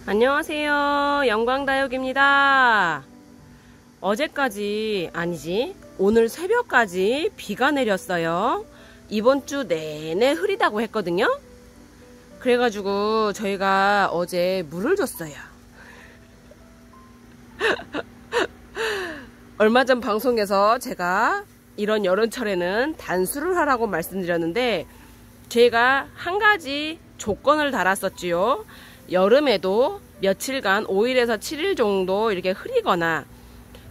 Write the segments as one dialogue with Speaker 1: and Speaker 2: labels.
Speaker 1: 안녕하세요. 영광다육입니다. 어제까지 아니지 오늘 새벽까지 비가 내렸어요. 이번 주 내내 흐리다고 했거든요. 그래가지고 저희가 어제 물을 줬어요. 얼마 전 방송에서 제가 이런 여름철에는 단수를 하라고 말씀드렸는데 제가 한 가지 조건을 달았었지요. 여름에도 며칠간 5일에서 7일 정도 이렇게 흐리거나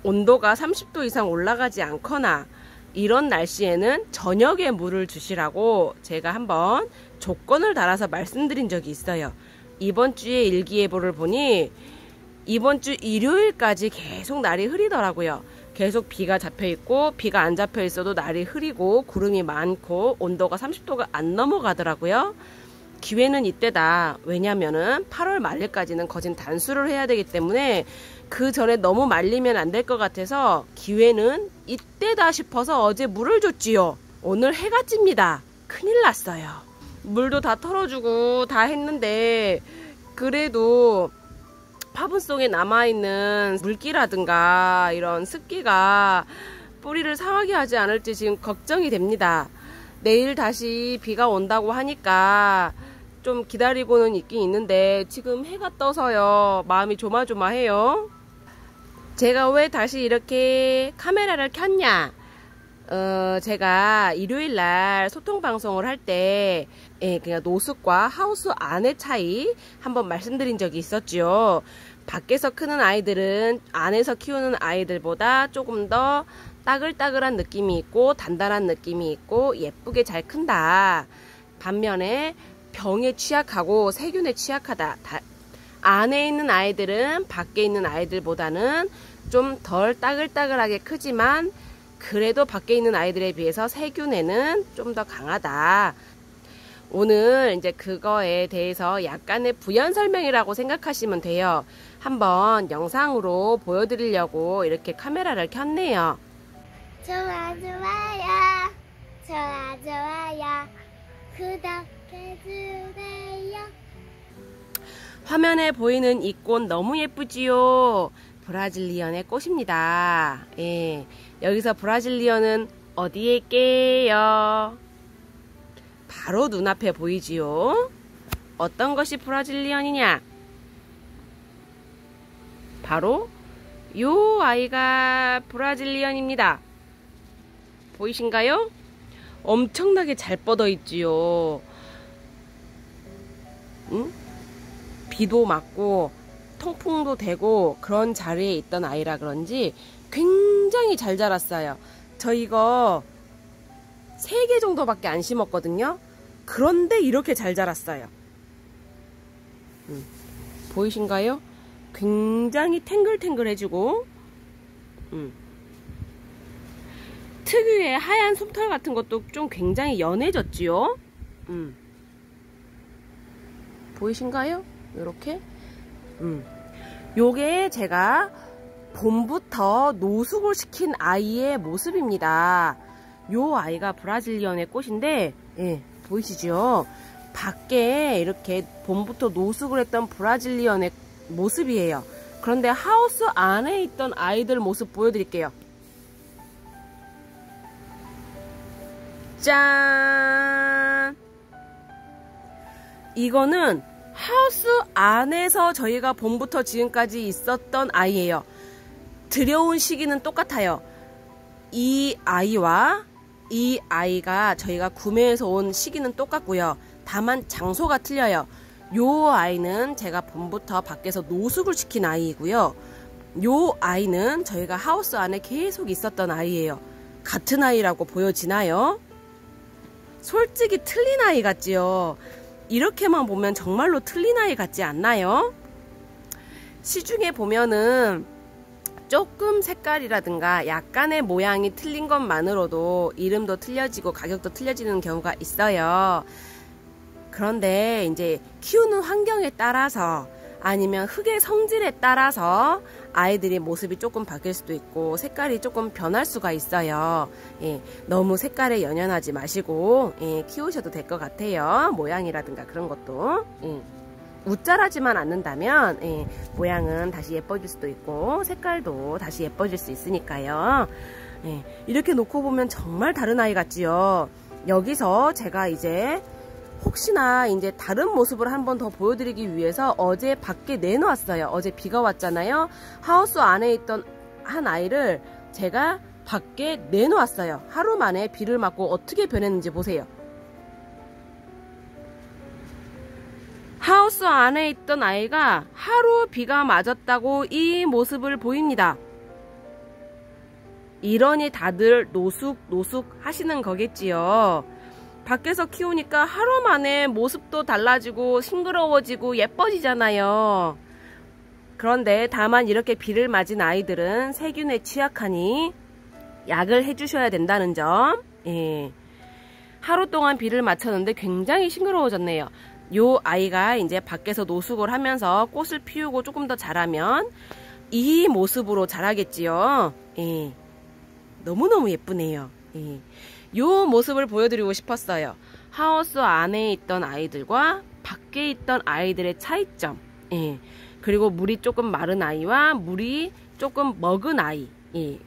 Speaker 1: 온도가 30도 이상 올라가지 않거나 이런 날씨에는 저녁에 물을 주시라고 제가 한번 조건을 달아서 말씀드린 적이 있어요. 이번 주에 일기예보를 보니 이번 주 일요일까지 계속 날이 흐리더라고요. 계속 비가 잡혀 있고 비가 안 잡혀 있어도 날이 흐리고 구름이 많고 온도가 30도가 안 넘어가더라고요. 기회는 이때다. 왜냐면은 8월 말일까지는 거진 단수를 해야 되기 때문에 그 전에 너무 말리면 안 될 것 같아서 기회는 이때다 싶어서 어제 물을 줬지요. 오늘 해가 찝니다. 큰일 났어요. 물도 다 털어주고 다 했는데 그래도 화분 속에 남아있는 물기라든가 이런 습기가 뿌리를 상하게 하지 않을지 지금 걱정이 됩니다. 내일 다시 비가 온다고 하니까 좀 기다리고는 있긴 있는데 지금 해가 떠서요. 마음이 조마조마해요. 제가 왜 다시 이렇게 카메라를 켰냐? 제가 일요일날 소통방송을 할 때 그냥 노숙과 하우스 안의 차이 한번 말씀드린 적이 있었죠. 밖에서 크는 아이들은 안에서 키우는 아이들보다 조금 더 따글따글한 느낌이 있고 단단한 느낌이 있고 예쁘게 잘 큰다. 반면에 병에 취약하고 세균에 취약하다. 안에 있는 아이들은 밖에 있는 아이들보다는 좀 덜 따글따글하게 크지만 그래도 밖에 있는 아이들에 비해서 세균에는 좀 더 강하다. 오늘 이제 그거에 대해서 약간의 부연 설명이라고 생각하시면 돼요. 한번 영상으로 보여드리려고 이렇게 카메라를 켰네요.
Speaker 2: 좋아요. 구독해주세요.
Speaker 1: 화면에 보이는 이 꽃 너무 예쁘지요? 브라질리언의 꽃입니다. 여기서 브라질리언은 어디에 있게요? 바로 눈앞에 보이지요? 어떤 것이 브라질리언이냐? 바로 요 아이가 브라질리언입니다. 보이신가요? 엄청나게 잘 뻗어 있지요. 응? 비도 맞고 통풍도 되고 그런 자리에 있던 아이라 그런지 굉장히 잘 자랐어요. 저 이거 3개 정도밖에 안 심었거든요. 그런데 이렇게 잘 자랐어요. 보이신가요? 굉장히 탱글탱글해지고 특유의 하얀 솜털 같은 것도 좀 굉장히 연해졌지요. 보이신가요? 이렇게 요게 제가 봄부터 노숙을 시킨 아이의 모습입니다. 요 아이가 브라질리언의 꽃인데 보이시죠? 밖에 이렇게 봄부터 노숙을 했던 브라질리언의 모습이에요. 그런데 하우스 안에 있던 아이들 모습 보여드릴게요. 짠! 이거는 하우스 안에서 저희가 봄부터 지금까지 있었던 아이예요. 들여온 시기는 똑같아요. 이 아이와 이 아이가 저희가 구매해서 온 시기는 똑같고요. 다만 장소가 틀려요. 요 아이는 제가 봄부터 밖에서 노숙을 시킨 아이이고요. 요 아이는 저희가 하우스 안에 계속 있었던 아이예요. 같은 아이라고 보여지나요? 솔직히 틀린 아이 같지요? 이렇게만 보면 정말로 틀린 아이 같지 않나요? 시중에 보면은 조금 색깔이라든가 약간의 모양이 틀린 것만으로도 이름도 틀려지고 가격도 틀려지는 경우가 있어요. 그런데 이제 키우는 환경에 따라서 아니면 흙의 성질에 따라서 아이들이 모습이 조금 바뀔 수도 있고 색깔이 조금 변할 수가 있어요. 너무 색깔에 연연하지 마시고 키우셔도 될 것 같아요. 모양이라든가 그런 것도. 웃자라지만 않는다면 모양은 다시 예뻐질 수도 있고 색깔도 다시 예뻐질 수 있으니까요. 이렇게 놓고 보면 정말 다른 아이 같지요. 여기서 제가 이제 혹시나 이제 다른 모습을 한번 더 보여드리기 위해서 어제 밖에 내놓았어요. 어제 비가 왔잖아요. 하우스 안에 있던 한 아이를 제가 밖에 내놓았어요. 하루 만에 비를 맞고 어떻게 변했는지 보세요. 하우스 안에 있던 아이가 하루 비가 맞았다고 이 모습을 보입니다. 이러니 다들 노숙 하시는 거겠지요. 밖에서 키우니까 하루 만에 모습도 달라지고 싱그러워지고 예뻐지잖아요. 그런데 다만 이렇게 비를 맞은 아이들은 세균에 취약하니 약을 해주셔야 된다는 점. 하루 동안 비를 맞췄는데 굉장히 싱그러워졌네요. 요 아이가 이제 밖에서 노숙을 하면서 꽃을 피우고 조금 더 자라면 이 모습으로 자라겠지요. 너무너무 예쁘네요. 요 모습을 보여드리고 싶었어요. 하우스 안에 있던 아이들과 밖에 있던 아이들의 차이점. 그리고 물이 조금 마른 아이와 물이 조금 먹은 아이.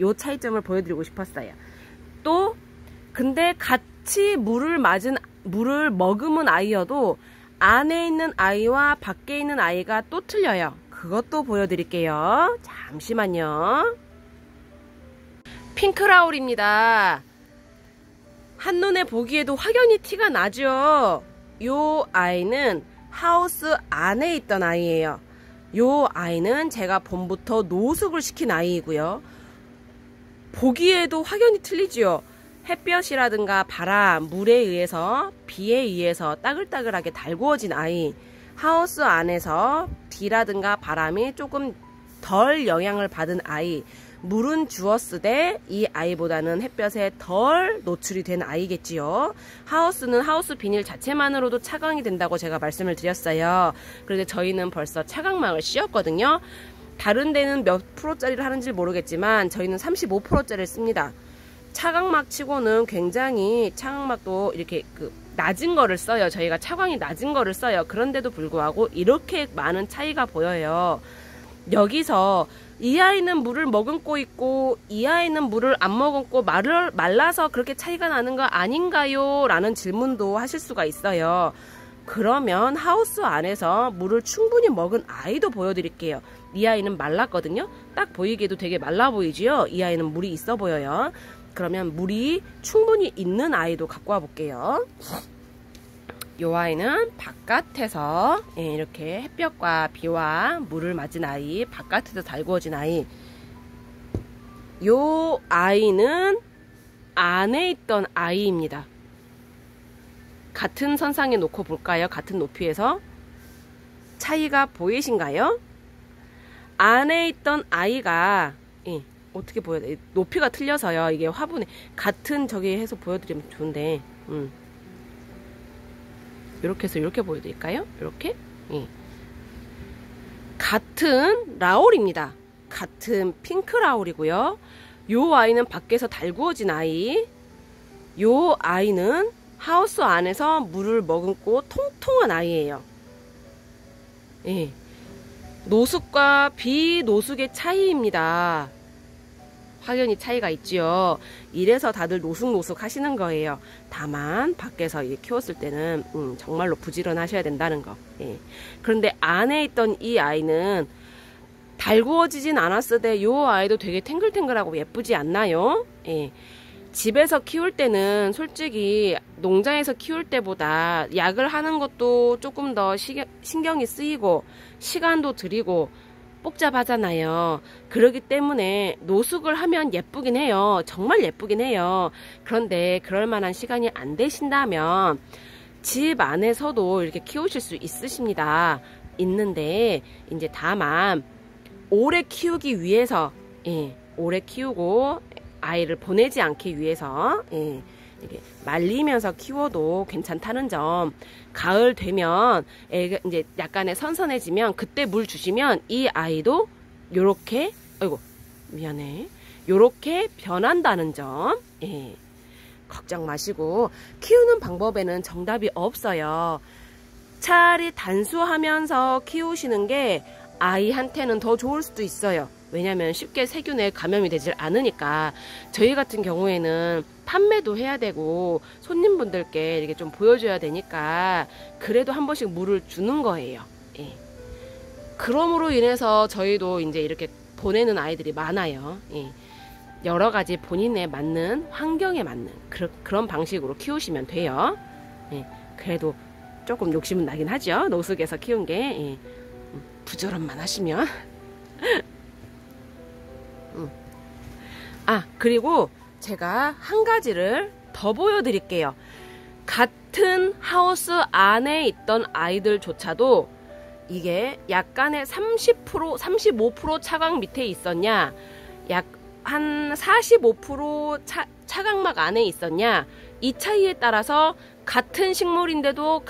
Speaker 1: 요 차이점을 보여드리고 싶었어요. 또 근데 같이 물을 머금은 아이여도 안에 있는 아이와 밖에 있는 아이가 또 틀려요. 그것도 보여드릴게요. 잠시만요. 핑크라울입니다. 한눈에 보기에도 확연히 티가 나죠. 요 아이는 하우스 안에 있던 아이예요. 요 아이는 제가 봄부터 노숙을 시킨 아이이고요. 보기에도 확연히 틀리지요. 햇볕이라든가 바람, 물에 의해서, 비에 의해서 따글따글하게 달구어진 아이. 하우스 안에서 비라든가 바람이 조금 덜 영향을 받은 아이. 물은 주었으되 이 아이보다는 햇볕에 덜 노출이 된 아이겠지요. 하우스는 하우스 비닐 자체만으로도 차광이 된다고 제가 말씀을 드렸어요. 그런데 저희는 벌써 차광막을 씌웠거든요. 다른 데는 몇 프로짜리를 하는지 모르겠지만 저희는 35%짜리를 씁니다. 차광막 치고는 굉장히 차광막도 이렇게 낮은 거를 써요. 저희가 차광이 낮은 거를 써요. 그런데도 불구하고 이렇게 많은 차이가 보여요. 여기서 이 아이는 물을 머금고 있고 이 아이는 물을 안 머금고 말라서 그렇게 차이가 나는 거 아닌가요? 라는 질문도 하실 수가 있어요. 그러면 하우스 안에서 물을 충분히 먹은 아이도 보여드릴게요. 이 아이는 말랐거든요. 딱 보이기에도 되게 말라 보이지요? 이 아이는 물이 있어 보여요. 그러면 물이 충분히 있는 아이도 갖고 와 볼게요. 이 아이는 바깥에서 이렇게 햇볕과 비와 물을 맞은 아이, 바깥에서 달구어진 아이. 이 아이는 안에 있던 아이입니다. 같은 선상에 놓고 볼까요? 같은 높이에서 차이가 보이신가요? 안에 있던 아이가 어떻게 보여야 돼? 높이가 틀려서요. 이게 화분에 같은 저기 해서 보여드리면 좋은데 이렇게 해서 이렇게 보여드릴까요? 이렇게 같은 라울입니다. 같은 핑크 라울이고요. 요 아이는 밖에서 달구어진 아이. 요 아이는 하우스 안에서 물을 머금고 통통한 아이예요. 노숙과 비노숙의 차이입니다. 확연히 차이가 있지요. 이래서 다들 노숙 하시는 거예요. 다만 밖에서 키웠을 때는 정말로 부지런하셔야 된다는 거. 그런데 안에 있던 이 아이는 달구어지진 않았으되 이 아이도 되게 탱글탱글하고 예쁘지 않나요? 집에서 키울 때는 솔직히 농장에서 키울 때보다 약을 하는 것도 조금 더 신경이 쓰이고 시간도 들이고 복잡하잖아요. 그러기 때문에 노숙을 하면 예쁘긴 해요. 정말 예쁘긴 해요. 그런데 그럴 만한 시간이 안 되신다면 집 안에서도 이렇게 키우실 수 있으십니다. 있는데 이제 다만 오래 키우기 위해서 오래 키우고 아이를 보내지 않기 위해서 이렇게 말리면서 키워도 괜찮다는 점. 가을 되면 애가 이제 약간의 선선해지면 그때 물 주시면 이 아이도 요렇게 요렇게 변한다는 점. 걱정 마시고 키우는 방법에는 정답이 없어요. 차라리 단수하면서 키우시는 게 아이한테는 더 좋을 수도 있어요. 왜냐면 쉽게 세균에 감염이 되질 않으니까. 저희 같은 경우에는 판매도 해야 되고 손님분들께 이렇게 좀 보여줘야 되니까 그래도 한 번씩 물을 주는 거예요. 예. 그럼으로 인해서 저희도 이제 이렇게 보내는 아이들이 많아요. 예. 여러 가지 본인에 맞는, 환경에 맞는 그런 방식으로 키우시면 돼요. 예. 그래도 조금 욕심은 나긴 하죠. 노숙에서 키운 게. 예. 부지런만 하시면. 그리고 제가 한 가지를 더 보여드릴게요. 같은 하우스 안에 있던 아이들조차도 이게 약간의 30%, 35% 차광 밑에 있었냐, 약 한 45% 차광막 안에 있었냐, 이 차이에 따라서 같은 식물인데도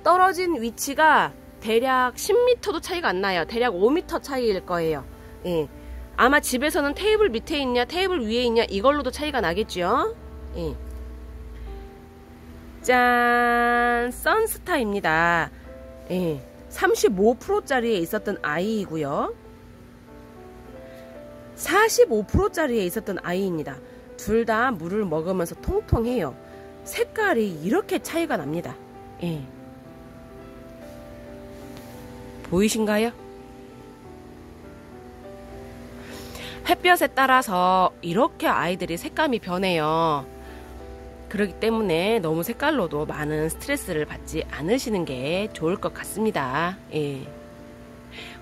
Speaker 1: 떨어진 위치가 대략 10m도 차이가 안 나요. 대략 5m 차이일 거예요. 예. 아마 집에서는 테이블 밑에 있냐 테이블 위에 있냐 이걸로도 차이가 나겠죠. 예. 짠, 선스타입니다. 예. 35%짜리에 있었던 아이이고요, 45%짜리에 있었던 아이입니다. 둘 다 물을 먹으면서 통통해요. 색깔이 이렇게 차이가 납니다. 예. 보이신가요? 햇볕에 따라서 이렇게 아이들이 색감이 변해요. 그렇기 때문에 너무 색깔로도 많은 스트레스를 받지 않으시는 게 좋을 것 같습니다. 예.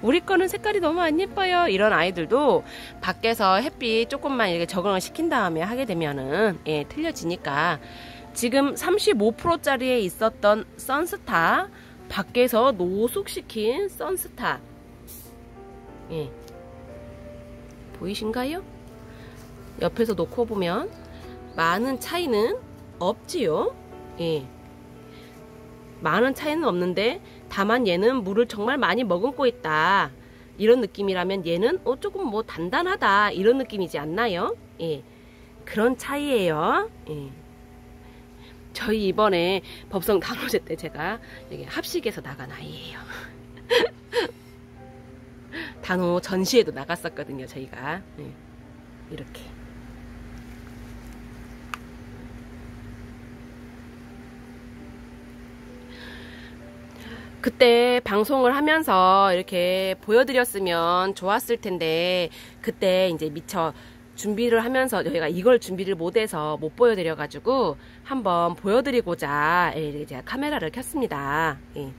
Speaker 1: 우리 거는 색깔이 너무 안 예뻐요, 이런 아이들도 밖에서 햇빛 조금만 이렇게 적응을 시킨 다음에 하게 되면은 틀려지니까, 지금 35%짜리에 있었던 선스타, 밖에서 노숙시킨 선스타, 예. 보이신가요? 옆에서 놓고 보면 많은 차이는 없지요. 예. 많은 차이는 없는데 다만 얘는 물을 정말 많이 머금고 있다, 이런 느낌이라면 얘는 조금 뭐 단단하다, 이런 느낌이지 않나요? 예. 그런 차이예요. 예. 저희 이번에 법성 단오제 때 제가 여기 합식에서 나간 아이예요. 단오 전시회도 나갔었거든요, 저희가. 네. 이렇게. 그때 방송을 하면서 이렇게 보여드렸으면 좋았을 텐데, 그때 이제 미처 준비를 하면서 저희가 이걸 준비를 못해서 못 보여드려가지고 한번 보여드리고자 제가 카메라를 켰습니다. 예.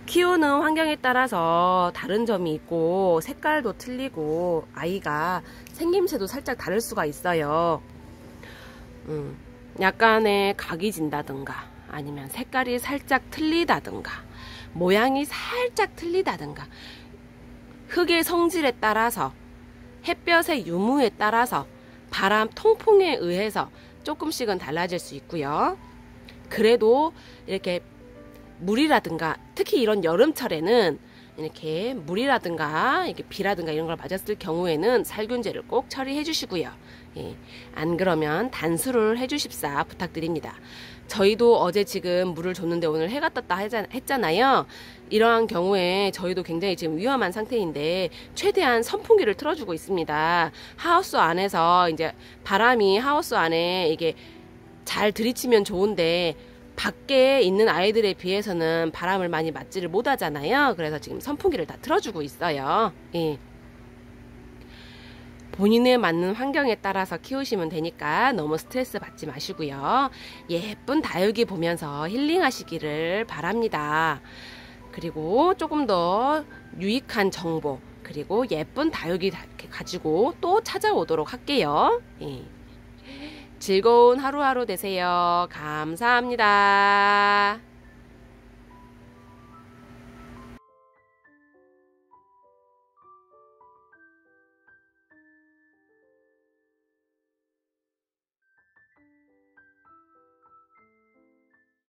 Speaker 1: 키우는 환경에 따라서 다른 점이 있고 색깔도 틀리고 아이가 생김새도 살짝 다를 수가 있어요. 약간의 각이 진다든가 아니면 색깔이 살짝 틀리다든가 모양이 살짝 틀리다든가 흙의 성질에 따라서 햇볕의 유무에 따라서 바람 통풍에 의해서 조금씩은 달라질 수 있고요. 그래도 이렇게 물이라든가 특히 이런 여름철에는 이렇게 물이라든가 이렇게 비라든가 이런 걸 맞았을 경우에는 살균제를 꼭 처리해 주시고요. 예, 안 그러면 단수를 해 주십사 부탁드립니다. 저희도 어제 지금 물을 줬는데 오늘 해가 떴다 했잖아요. 이러한 경우에 저희도 굉장히 지금 위험한 상태인데 최대한 선풍기를 틀어주고 있습니다. 하우스 안에서 이제 바람이 하우스 안에 이게 잘 들이치면 좋은데 밖에 있는 아이들에 비해서는 바람을 많이 맞지를 못하잖아요. 그래서 지금 선풍기를 다 틀어주고 있어요. 예. 본인에 맞는 환경에 따라서 키우시면 되니까 너무 스트레스 받지 마시고요. 예쁜 다육이 보면서 힐링하시기를 바랍니다. 그리고 조금 더 유익한 정보 그리고 예쁜 다육이 가지고 또 찾아오도록 할게요. 예. 즐거운 하루하루 되세요. 감사합니다.